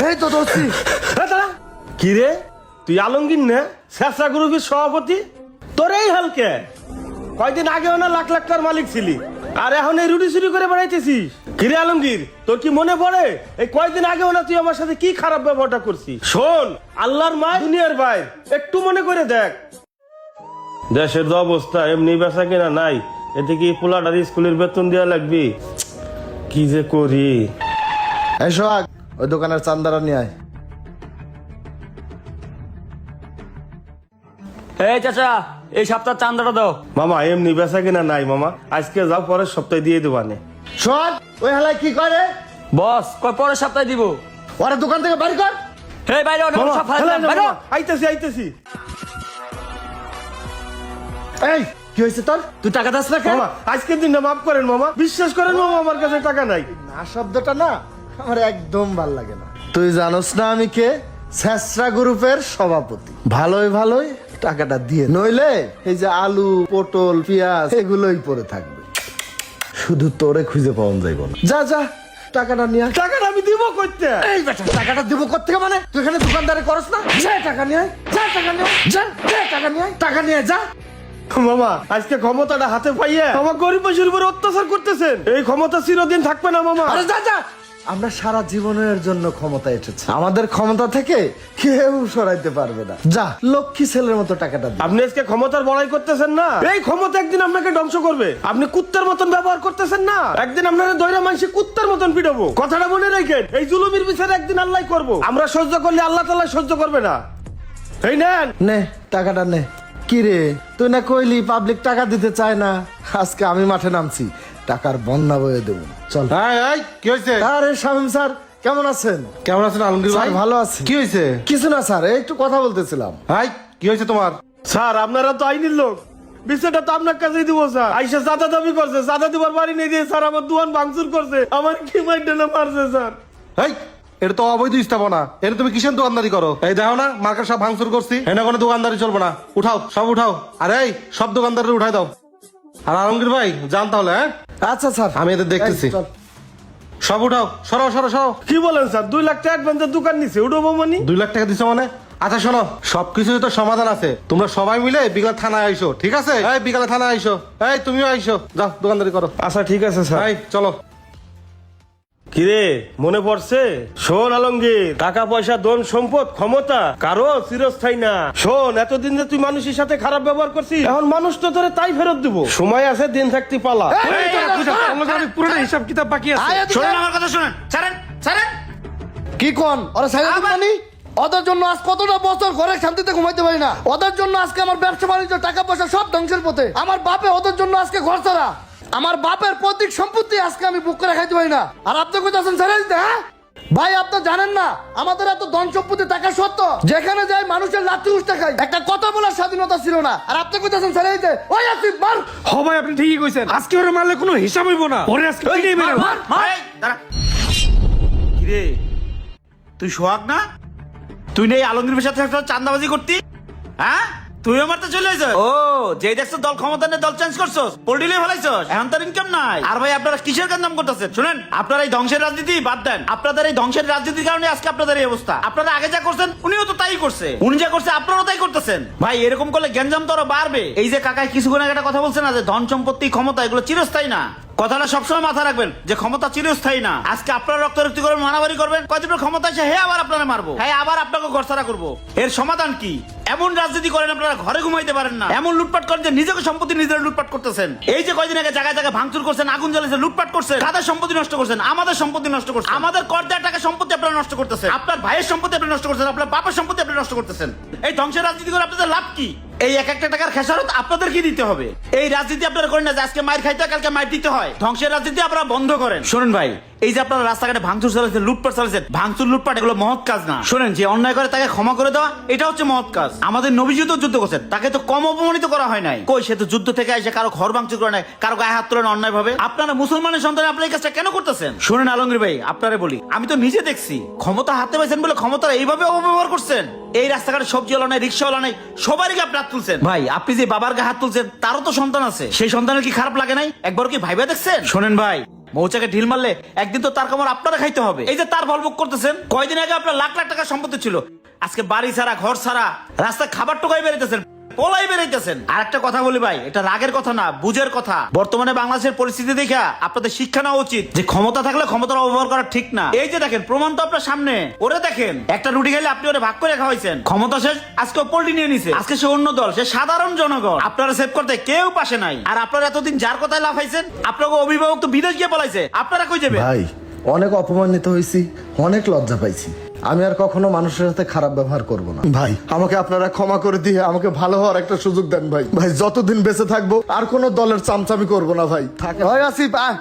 এই তো ধরছি। কি রে তুই আলমগীর না শেষরা গ্রুপের সভাপতি? তোর এই হালকে কয়দিন আগেও না লাখ লাখ টাকার মালিক ছিলি, আর এখন এই রুটি চুরি করে বেড়াইতেছিস। কিরে আলমগীর, তোর কি মনে পড়ে এই কয়দিন আগেও না তুই আমার সাথে কি খারাপ ব্যবহারটা করছিস? শোন, আল্লাহর মা দুনিয়ার ভাই, একটু মনে করে দেখ দেশের যে অবস্থা, এমনি বেচা কিনা নাই, এতে কি পোলাটার স্কুলের বেতন দেওয়া লাগবে? কি যে করি। এই সোহাগ, ওই দোকানের চান্দারা নিয়ে আয়। এই চাচা, এই সপ্তাহ চান্দাটা দাও। মামা এমনি বেচা কিনা নাই মামা, আজকে যাও পরের সপ্তাহে দিয়ে দেবানে। সোহাগ, ওই হালাই কি করে? বস কয় পরের সপ্তাহে দিব। ওরা দোকান থেকে বাড়ি কর। এই বাইরে ওটা মামা, সব ফাইল হেলা না বাইরে। মামা, আইতেছি আইতেছি। এই কি হয়েছে তোর? তুই টাকা দাস না কেন? মামা আজকের দিনটা মাফ করেন মামা, বিশ্বাস করেন মামা, আমার কাছে টাকা নাই। না শব্দটা না আমার একদম ভাল লাগে না। তুই জানোস না আমি কে? শেষরা গ্রুপের সভাপতি। ভালোই ভালোই টাকাটা দিয়ে, নইলে এই যে আলু পটল পেঁয়াজ এগুলোই পড়ে থাকবে, শুধু তোরে খুঁজে পাওয়া যাইব না। যা যা টাকাটা নিয়ে আয়। টাকাটা আমি দিব কইতে। এই বেটা, টাকাটা দিব কোত্থেকে? মানে তুই এখানে দোকানদারে করস না? যা টাকা নিয়ে আয়, যা টাকা নিয়ে আয়, যা যা টাকা নিয়ে আয়, টাকা নিয়ে আয়, যা। মামা আজকে ক্ষমতাটা হাতে পাইয়ে আমার গরিব মানুষের উপর অত্যাচার করতেছেন, এই ক্ষমতা চিরদিন থাকবে না মামা। আরে যা যা, আমরা সারা জীবনের জন্য ক্ষমতা এসেছি, আমাদের ক্ষমতা থেকে কেউ সরাইতে পারবে না। যা লক্ষ্মী ছেলের মতো টাকাটা দে। আপনি আজকে ক্ষমতার বড়াই করতেছেন না, এই ক্ষমতা একদিন আপনাকে ধ্বংস করবে। আপনি কুত্তার মতন ব্যবহার করতেছেন না, একদিন আপনারা দৈরা মানুষ কুত্তার মতন পিটাবো। কথাটা মনে রাখেন, এই জুলুমের বিচার একদিন আল্লাহ করবো। আমরা সহ্য করলে আল্লাহ তাআলা সহ্য করবে না। এই নেন। নে টাকাটা নে। কি রে, তুই না কইলি পাবলিক টাকা দিতে চায় না? আজকে আমি মাঠে নামছি, টাকার বন্যা বয়ে দেবো। চল। কি হয়েছে? আরে শামীম স্যার, কেমন আছেন? কেমন আছেন আলমগীর ভাই? স্যার, ভালো আছি। কি হয়েছে? কিছু না স্যার, এই একটু কথা বলতেছিলাম। হাই, কি হয়েছে তোমার? স্যার আপনারা তো আইনের লোক, বিষয়টা তো আপনার কাছেই দিব। স্যার আইসা চাঁদা দাবি করছে, চাঁদা দিবার বাড়ি নেই দিয়ে স্যার আমার দোকান ভাঙচুর করছে, আমার কি মাইন্ডে না মারছে স্যার। হাই, এটা তো অবৈধ স্থাপনা। এটা তুমি কিসের দোকানদারি করো? এই দেখো না, মার্কেট সব ভাঙচুর করছি, এনে কোনো দোকানদারি চলবে না। উঠাও, সব উঠাও। আরে এই সব দোকানদারের উঠাই দাও। আর আলমগীর ভাই যান তাহলে। হ্যাঁ আচ্ছা স্যার, আমি এদের দেখতেছি। এই, চল। সব উঠাও, সরাও সরাও সরাও। কি বলেন স্যার, 2 লাখ টাকা অ্যাডভান্সের দোকান নিছে, উঠবো মানি? 2 লাখ টাকা দিছো মানে? আচ্ছা শোনো, সবকিছুর তো সমাধান আছে। তোমরা সবাই মিলে বিকালে থানায় আইসো, ঠিক আছে? এই বিকালে থানায় আইসো। এই তুমিও আইসো, যাও দোকানদারি করো। আচ্ছা ঠিক আছে স্যার। এই চলো। কিরে মনে পড়ছে? শোন আলমগীর, টাকা পয়সা ধন সম্পদ ক্ষমতা কারো চিরস্থায়ী না। শোন, এতদিন যে তুই মানুষের সাথে খারাপ ব্যবহার করছিস, এখন মানুষ তো তোরে তাই ফেরত দিব। সময় আছে, দিন থাকতে পালা। পুরোটা হিসাব কিতাব বাকি আছে। শোনেন আমার কথা, শোনেন। ছাড়েন ছাড়েন। কি কোন? ওরা সাইড দিবানি? ওদের জন্য আজ কতটা বছর ঘরে শান্তিতে ঘুমাইতে পারি না। ওদের জন্য আজকে আমার ব্যবসা বাণিজ্য টাকা পয়সা সব ধ্বংসের পথে। আমার বাপে ওদের জন্য আজকে ঘর ছাড়া, আমার বাপের প্রত্যেক সম্পত্তি আজকে আমি বুক করে খাইতে পারি না। আর আপনি কোথাছেন ছেড়ে দিতে? হ্যাঁ ভাই, আপনি জানেন না আমাদের এত ধন সম্পত্তি টাকা সত্ত্বেও যেখানে যাই মানুষের লাঠি উষ্টা খাই, একটা কথা বলার স্বাধীনতা ছিল না। আর আপনি কোথাছেন ছেড়ে দিতে? ওই আসিফ মার। হ ভাই, আপনি ঠিকই কইছেন। আজকে ওরা মারলে কোনো হিসাব হইব না। ওরে আজকে পিটিয়ে মেরে মার, মার। এই, দাঁড়া। কিরে, তুই সোহাগ না? তুই নেই আলমগীরের সাথে একটা চাঁদাবাজি করতি? হ্যাঁ, তুই আমার তো চলে আইছ। ও, যে দেখছো দল ক্ষমতা নিয়ে দল চেঞ্জ করছস, পোল্ট্রি ফেলাইছস, এখন তার ইনকাম নাই। আর ভাই আপনারা কিসের কাম করতেছেন? শুনেন, আপনারা এই ধ্বংসের রাজনীতি বাদ দেন। আপনাদের এই ধ্বংসের রাজনীতির কারণে আজকে আপনাদের এই অবস্থা। আপনারা আগে যা করছেন উনিও তো তাই করছে, উনি যা করছে আপনারাও তাই করতেছেন। ভাই এরকম করলে গ্যাঞ্জাম তো আরো বাড়বে। এই যে কাকাই কিছুক্ষণ আগে একটা কথা বলছে না, যে ধন সম্পত্তি ক্ষমতা এগুলো চিরস্থায়ী না। কথাটা সবসময় মাথা রাখবেন যে ক্ষমতা চিরস্থায়ী না। আজকে আপনারা রক্তারক্তি করবেন, মারামারি করবেন, কতদিন ক্ষমতা এসে হে আবার আপনারা মারবো, হ্যাঁ আবার আপনাকে ঘরছাড়া করবো। এর সমাধান কি? এমন রাজনীতি করেন আপনারা ঘরে ঘুমাইতে পারেন না, এমন লুটপাট করেন যে নিজেকে সম্পত্তি নিজেরা লুটপাট করতেছেন। এই যে কয়দিন আগে জায়গায় জায়গায় ভাঙচুর করছেন, আগুন জ্বালিয়েছেন, লুটপাট করছেন, তাদের সম্পত্তি নষ্ট করছেন, আমাদের সম্পত্তি নষ্ট করছেন, আমাদের কর দেওয়ার টাকা সম্পত্তি আপনারা নষ্ট করতেছেন, আপনার ভাইয়ের সম্পত্তি আপনি নষ্ট করছেন, আপনার বাবার সম্পত্তি আপনি নষ্ট করতেছেন। এই ধ্বংসের রাজনীতি করে আপনাদের লাভ কি? এই এক একটা টাকার খেসারত আপনাদের কি দিতে হবে? এই রাজনীতি আপনারা করেন না যে আজকে মাইর খাইতে হয় কালকে মাইর দিতে হয়। ধ্বংসের রাজনীতি আপনারা বন্ধ করেন। শুনুন ভাই, এই যে আপনারা রাস্তাঘাটে ভাঙচুর চালাচ্ছেন, লুটপাট চালাচ্ছেন, ভাঙচুর লুটপাট এগুলো মহৎ কাজ না। শোনেন, যে অন্যায় করে তাকে ক্ষমা করে দেওয়া, এটা হচ্ছে মহৎ কাজ। আমাদের নবীজি তো যুদ্ধ করছেন, তাকে তো কম অপমানিত করা হয় নাই। কই, সে তো যুদ্ধ থেকে এসে কারো ঘর ভাঙচুর করে নাই, কারো গায়ে হাত তোলেন অন্যায় ভাবে। আপনারা মুসলমানের সন্তান, আপনারা এই কাজটা কেন করতেছেন? শুনেন আলমগীর ভাই, আপনারে বলি, আমি তো নিজে দেখছি ক্ষমতা হাতে পাইছেন বলে ক্ষমতা এইভাবে অপব্যবহার করছেন। এই রাস্তাঘাটে সবজিওয়ালা নাই, রিক্সাওয়ালা নাই, সবারই আপনি হাত তুলছেন। ভাই আপনি যে বাবার গায়ে হাত তুলছেন, তারও তো সন্তান আছে, সেই সন্তানের কি খারাপ লাগে নাই? একবার কি ভাইবা দেখছেন? শোনেন ভাই, মৌচাকে ঢিল মারলে একদিন তো তার কামড় আপনারা খাইতে হবে। এই যে তার ফল ভোগ করতেছেন, কয়দিন আগে আপনার লাখ লাখ টাকা সম্পত্তি ছিল, আজকে বাড়ি ছাড়া, ঘর ছাড়া, রাস্তায় খাবার টোকাই বেরোতেছেন, পলাই বেরোইতেছেন। আর একটা কথা বলি ভাই, এটা রাগের কথা না, বুঝের কথা। বর্তমানে বাংলাদেশের পরিস্থিতি দেখা আপনাদের শিক্ষা নেওয়া উচিত যে ক্ষমতা থাকলে ক্ষমতার অপব্যবহার করা ঠিক না। এই যে দেখেন, প্রমাণ তো আপনার সামনে। ওরে দেখেন, একটা রুটি খাইলে আপনি ওরে ভাগ করে খাওয়াইছেন, ক্ষমতা শেষ, আজকে পোল্ট্রি নিয়ে নিছে, আজকে সে অন্য দল, সে সাধারণ জনগণ। আপনারা সেভ করতে কেউ পাশে নাই। আর আপনারা এতদিন যার কথায় লাফাইছেন, আপনাকে অভিভাবক তো বিদেশ গিয়ে পলাইছে, আপনারা কই যাবেন? ভাই অনেক অপমানিত হয়েছি, অনেক লজ্জা পাইছি। আমি আর কখনো মানুষের সাথে খারাপ ব্যবহার করব না। ভাই আমাকে আপনারা ক্ষমা করে দিয়ে আমাকে ভালো হওয়ার একটা সুযোগ দেন ভাই। ভাই যতদিন বেঁচে থাকবো আর কোনো দলের চামচামি করব না ভাই। ওই আসিফ আয়।